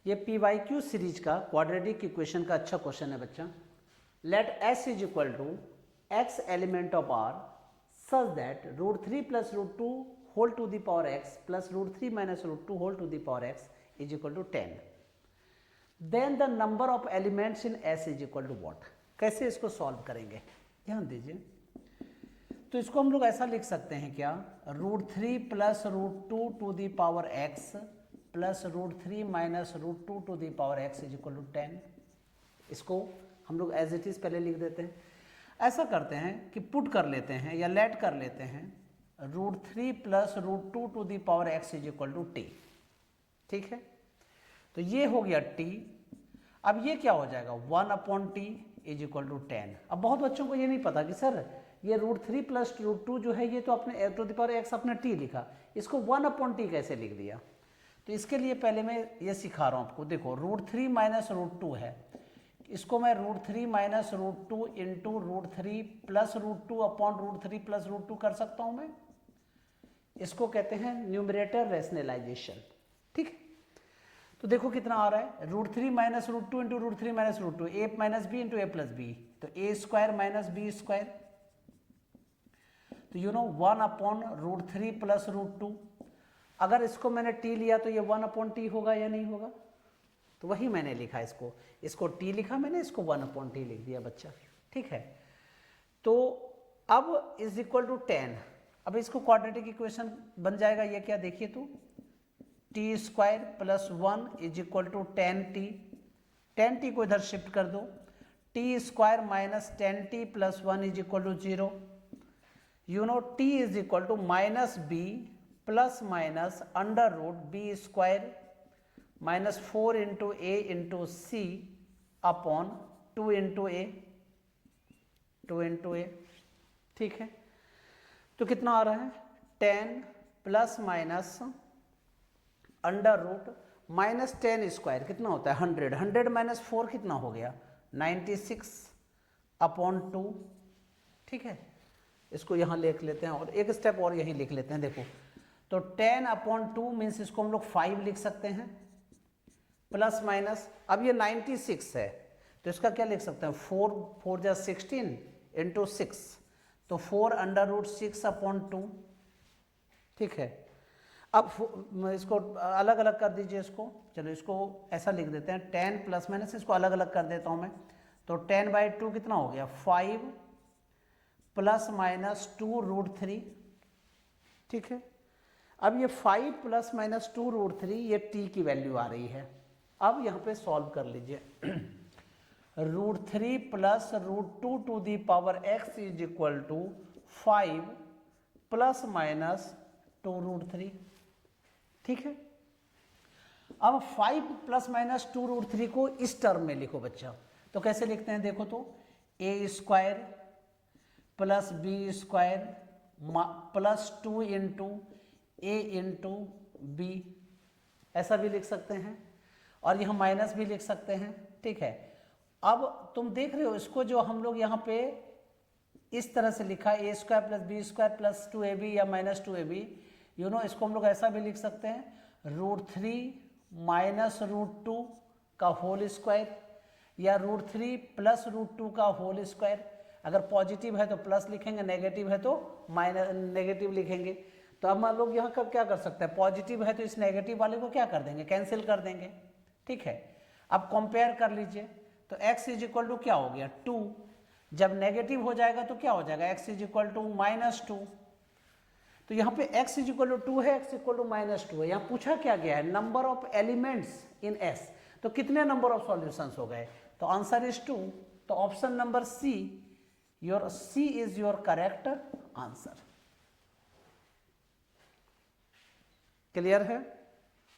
ये PYQ series का quadratic equation का अच्छा क्वेश्चन है बच्चा। Let S is equal to x element of R such that √3 plus √2 whole to the power x plus √3 minus √2 whole to the power x is equal to 10। Then the number of elements in S is equal to what. कैसे इसको solve करेंगे, ध्यान दीजिए। तो इसको हम लोग ऐसा लिख सकते हैं क्या, √3 plus √2 to the power x plus √3 minus √2 to the power x is equal to 10। इसको हम लोग एज इट इज पहले लिख देते हैं। ऐसा करते हैं कि पुट कर लेते हैं या लेट कर लेते हैं √3 plus √2 to the power x is equal to t। ठीक है, तो ये हो गया t। अब ये क्या हो जाएगा, 1/t इज इक्वल टू 10। अब बहुत बच्चों को ये नहीं पता कि सर ये √3 प्लस √2 जो है ये तो अपने टू द पावर x अपने t लिखा, इसको 1/t कैसे लिख दिया। तो इसके लिए पहले मैं ये सिखा रहा हूँ आपको। देखो √3 माइनस √2 है, इसको मैं √3 minus √2 into √3 plus √2 upon √3 plus √2 कर सकता हूँ मैं। इसको कहते हैं न्यूमरेटर रैशनलाइजेशन। ठीक है, तो देखो कितना आ रहा है, √3 minus √2 into √3 minus √2, a minus B into a plus B, तो a square minus B square. तो 1/√3 प्लस √2। अगर इसको मैंने t लिया तो ये 1/t होगा या नहीं होगा, तो वही मैंने लिखा इसको t लिखा मैंने, इसको 1/t लिख दिया बच्चा। ठीक है, तो अब इज इक्वल टू 10। अब इसको क्वाड्रेटिक इक्वेशन बन जाएगा ये क्या, देखिए तो t square plus 1 is equal to 10t। 10t को इधर शिफ्ट कर दो, t square minus 10t plus 1 is equal to 0। t is equal to minus b plus minus under root B square minus 4 into A into C upon 2 into A. ठीक है, तो कितना आ रहा है, 10 plus minus under root minus 10 square कितना होता है 100, 100 माइनस 4 कितना हो गया 96 अपॉन 2। ठीक है, इसको यहाँ लिख लेते हैं और एक स्टेप और यहीं लिख लेते हैं। देखो तो 10/2 मीन्स इसको हम लोग 5 लिख सकते हैं, प्लस माइनस, अब ये 96 है तो इसका क्या लिख सकते हैं, 4 जा 16 इंटू 6, तो 4√6/2। ठीक है, अब इसको अलग अलग कर दीजिए इसको, चलो इसको ऐसा लिख देते हैं 10 प्लस माइनस, इसको अलग अलग कर देता हूँ मैं। तो 10/2 कितना हो गया 5 प्लस माइनस 2√3। ठीक है, अब ये 5 प्लस माइनस 2√3 ये t की वैल्यू आ रही है। अब यहाँ पे सॉल्व कर लीजिए, √3 plus √2 to the power x is equal to 5 plus minus 2√3। ठीक है, अब 5 प्लस माइनस 2√3 को इस टर्म में लिखो बच्चा। तो कैसे लिखते हैं, देखो तो a square plus B square plus 2 into a into B, ऐसा भी लिख सकते हैं और यहाँ माइनस भी लिख सकते हैं। ठीक है, अब तुम देख रहे हो इसको जो हम लोग यहाँ पे इस तरह से लिखा a square plus B square plus 2ab या माइनस 2ab, इसको हम लोग ऐसा भी लिख सकते हैं √3 माइनस √2 का होल स्क्वायर या √3 प्लस √2 का होल स्क्वायर। अगर पॉजिटिव है तो प्लस लिखेंगे, नेगेटिव है तो माइनस नेगेटिव लिखेंगे। तो अब हम लोग यहाँ का क्या कर सकते हैं, पॉजिटिव है तो इस नेगेटिव वाले को क्या कर देंगे, कैंसिल कर देंगे। ठीक है, अब कंपेयर कर लीजिए, तो x इज इक्वल टू क्या हो गया 2, जब नेगेटिव हो जाएगा तो क्या हो जाएगा x इज इक्वल टू -2। तो यहाँ पे x इज इक्वल टू 2 है, x इक्वल टू -2 है। यहाँ पूछा क्या गया है, number of elements in S, तो कितने नंबर ऑफ सॉल्यूशंस हो गए, तो आंसर इज 2। तो option number C is your correct answer. Clear है।